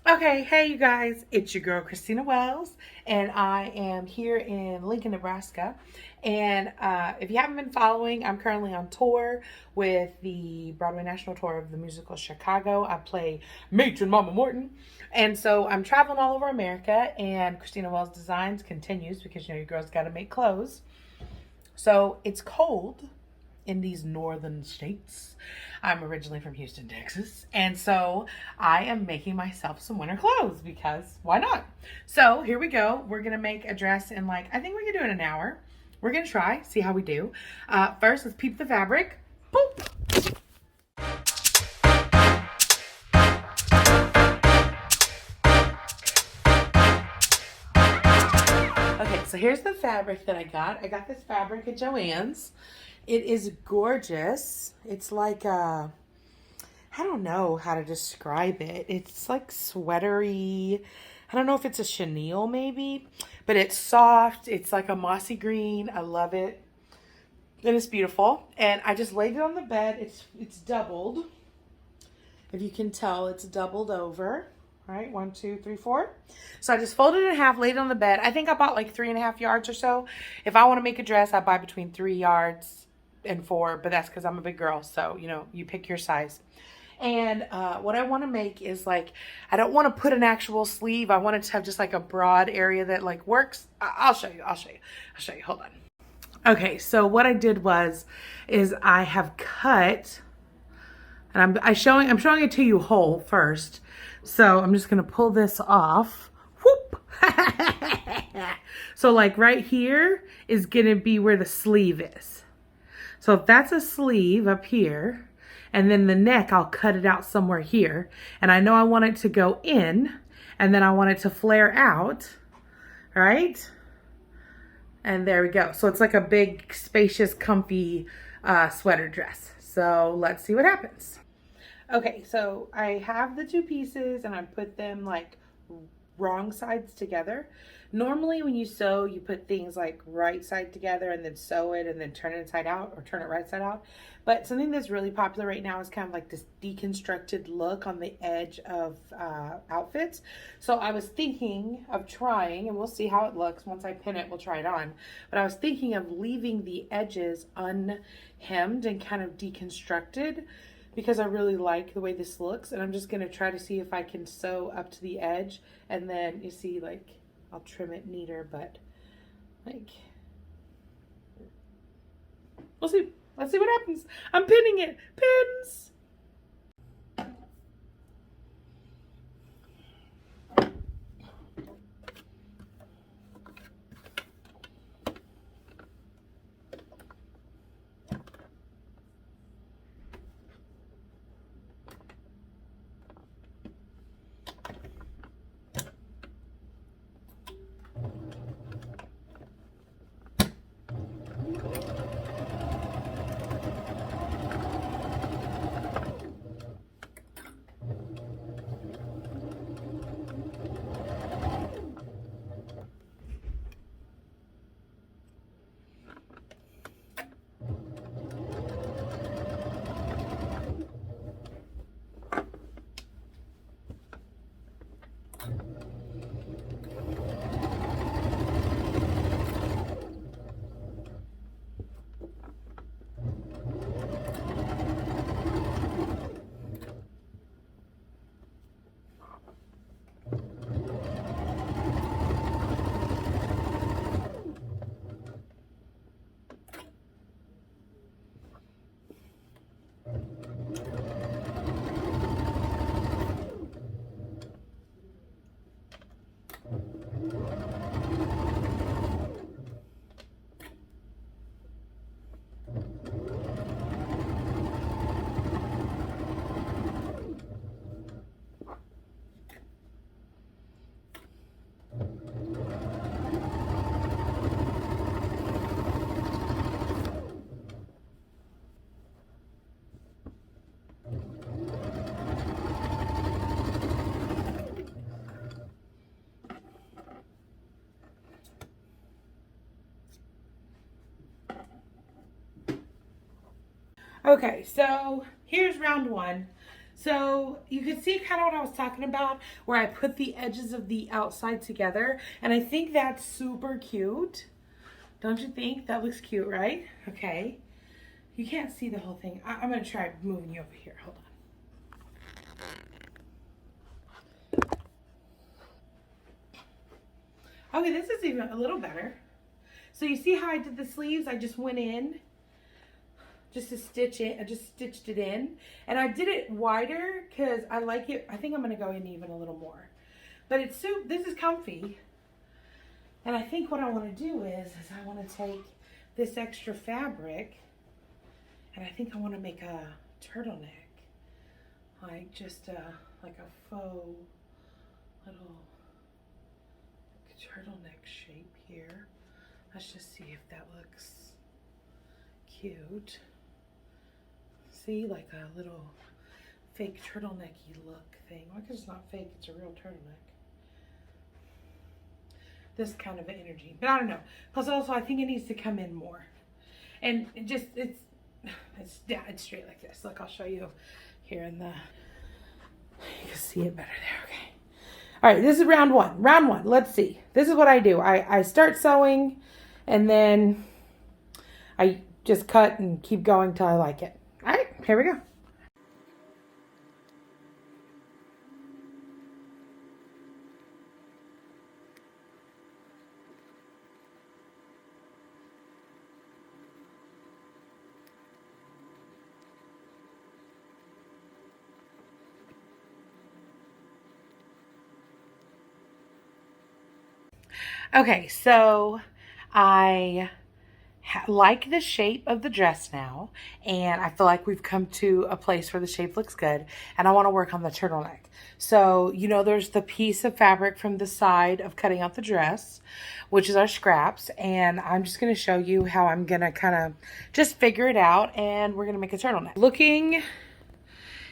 Okay, hey you guys, it's your girl Christina Wells, and I am here in Lincoln, Nebraska. And if you haven't been following, I'm currently on tour with the Broadway National Tour of the musical Chicago. I play Matron Mama Morton, and so I'm traveling all over America. And Christina Wells Designs continues because you know your girl's got to make clothes. So it's cold in these northern states. I'm originally from Houston, Texas. And so I am making myself some winter clothes because why not? So here we go. We're going to make a dress in I think we can do it in an hour. We're going to try, see how we do. First, let's peep the fabric. Boop. Okay, so here's the fabric that I got. I got this fabric at Joann's. It is gorgeous. It's like I don't know how to describe it. It's like sweatery. I don't know if it's a chenille maybe, but it's soft. It's like a mossy green. I love it. And it's beautiful. And I just laid it on the bed. It's doubled. If you can tell, it's doubled over. All right, 1, 2, 3, 4. So I just folded it in half, laid it on the bed. I think I bought like 3.5 yards or so. If I want to make a dress, I buy between 3 yards and 4, but that's because I'm a big girl. So, you know, you pick your size. And what I want to make is I don't want to put an actual sleeve. I want it to have just like a broad area that works. I'll show you. I'll show you. I'll show you. Hold on. Okay, so what I did is I have cut, and I'm showing it to you whole first. So I'm just gonna pull this off. Whoop. So right here is gonna be where the sleeve is. So if that's a sleeve up here, and then the neck, I'll cut it out somewhere here. And I know I want it to go in, and then I want it to flare out, right? And there we go. So it's like a big, spacious, comfy sweater dress. So let's see what happens. Okay, so I have the two pieces and I put them wrong sides together. Normally when you sew, you put things right side together and then sew it and then turn it inside out or turn it right side out. But something that's really popular right now is kind of like this deconstructed look on the edge of outfits. So I was thinking of trying, and we'll see how it looks. Once I pin it, we'll try it on. But I was thinking of leaving the edges unhemmed and kind of deconstructed, because I really like the way this looks, and I'm just going to try to see if I can sew up to the edge, and then you see I'll trim it neater, but we'll see. Let's see what happens. I'm pinning it. Pins. Okay, so here's round one. So you can see kind of what I was talking about, where I put the edges of the outside together, and I think that's super cute. Don't you think? That looks cute, right? Okay. You can't see the whole thing. I'm going to try moving you over here. Hold on. Okay, this is even a little better. So you see how I did the sleeves? I just went in just to stitch it. I just stitched it in. And I did it wider because I like it. I think I'm going to go in even a little more. But it's so, this is comfy. And I think what I want to do is I want to take this extra fabric, and I think I want to make a turtleneck, like just like a faux little turtleneck shape here. Let's just see if that looks cute. See, like a little fake turtlenecky look thing. Like it's not fake, it's a real turtleneck. This kind of energy, but I don't know. Plus, also, I think it needs to come in more, and it just it's straight like this. Look, I'll show you here in the. You can see it better there. Okay. All right, this is round one. Round one. Let's see. This is what I do. I start sewing, and then I just cut and keep going till I like it. All right, here we go. Okay, so I like the shape of the dress now, and I feel like we've come to a place where the shape looks good, and I want to work on the turtleneck. So, you know, there's the piece of fabric from the side of cutting out the dress, which is our scraps, and I'm just going to show you how I'm going to kind of just figure it out, and we're going to make a turtleneck. Looking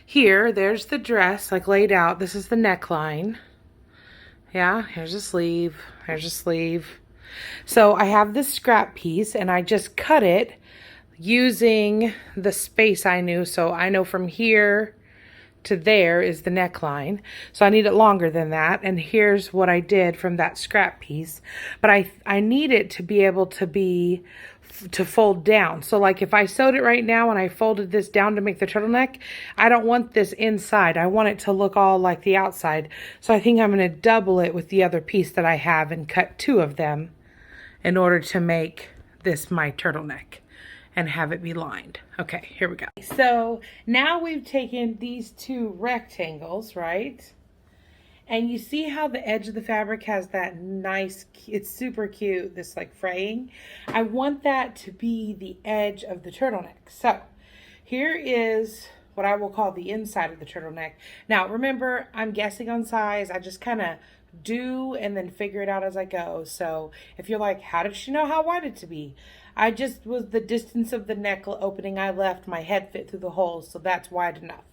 here, there's the dress like laid out. This is the neckline. Yeah, here's a sleeve, here's a sleeve. So I have this scrap piece, and I just cut it using the space I knew. So I know from here to there is the neckline. So I need it longer than that. And here's what I did from that scrap piece. But I need it to be able to fold down. So like if I sewed it right now and I folded this down to make the turtleneck, I don't want this inside. I want it to look all like the outside. So I think I'm going to double it with the other piece that I have and cut two of them in order to make this my turtleneck and have it be lined. Okay, here we go. So now we've taken these two rectangles, right? And you see how the edge of the fabric has that nice, it's super cute, this like fraying. I want that to be the edge of the turtleneck. So here is what I will call the inside of the turtleneck. Now remember, I'm guessing on size. I just kind of do and then figure it out as I go. So if you're like, how did she know how wide it to be? I just was the distance of the neck opening I left, my head fit through the holes, so that's wide enough.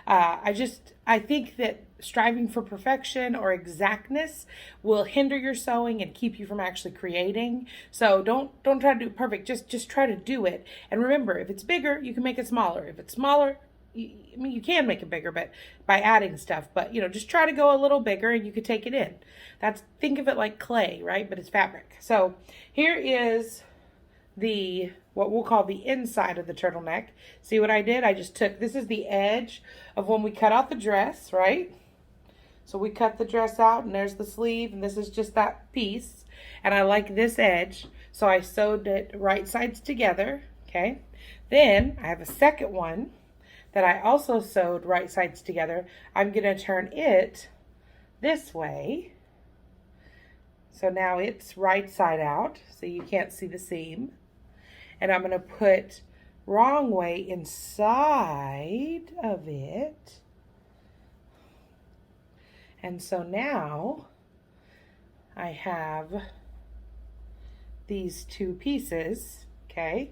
I think that striving for perfection or exactness will hinder your sewing and keep you from actually creating. So don't try to do it perfect. Just try to do it. And remember, if it's bigger, you can make it smaller. If it's smaller, you can make it bigger, but by adding stuff. But just try to go a little bigger, and you could take it in. Think of it like clay, right? But it's fabric. So here is what we'll call the inside of the turtleneck. See what I did? I just took, this is the edge of when we cut out the dress, right? So we cut the dress out, and there's the sleeve, and this is just that piece. And I like this edge, so I sewed it right sides together, okay? Then I have a second one that I also sewed right sides together. I'm gonna turn it this way. So now it's right side out, so you can't see the seam. And I'm going to put wrong way inside of it. And so now I have these two pieces, okay,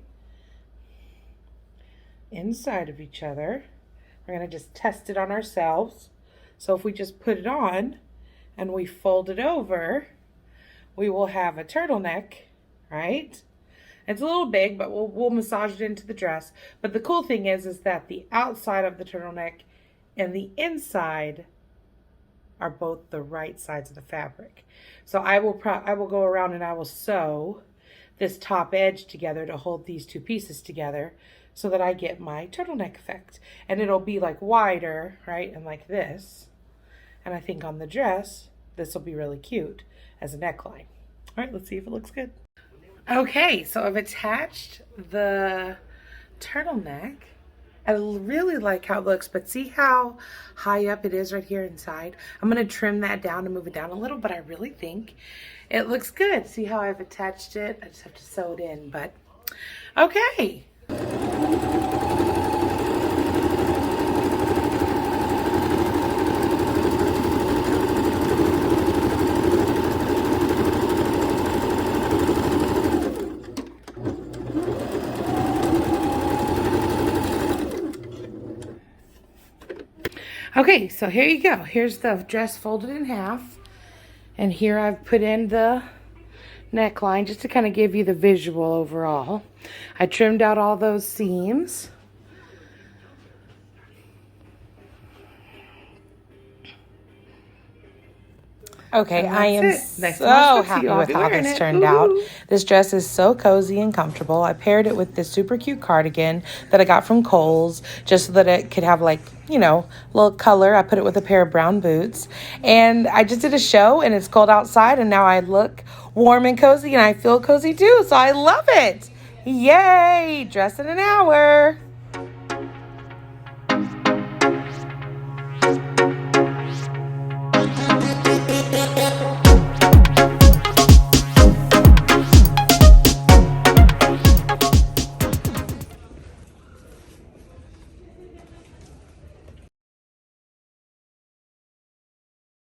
inside of each other. We're going to just test it on ourselves. So if we just put it on and we fold it over, we will have a turtleneck, right? It's a little big, but we'll massage it into the dress. But the cool thing is that the outside of the turtleneck and the inside are both the right sides of the fabric. So I will go around and I will sew this top edge together to hold these two pieces together so that I get my turtleneck effect. And it'll be like wider, right? And like this. And I think on the dress, this will be really cute as a neckline. All right, let's see if it looks good. Okay, so I've attached the turtleneck. I really like how it looks, but see how high up it is right here inside? I'm going to trim that down and move it down a little, but I really think it looks good. See how I've attached it? I just have to sew it in, but okay. Okay, so here you go. Here's the dress folded in half. And here I've put in the neckline just to kind of give you the visual overall. I trimmed out all those seams. Okay, I am so happy with how this turned out. This dress is so cozy and comfortable. I paired it with this super cute cardigan that I got from Kohl's just so that it could have like, you know, a little color. I put it with a pair of brown boots. And I just did a show and it's cold outside and now I look warm and cozy and I feel cozy too. So I love it. Yay! Dress in an hour.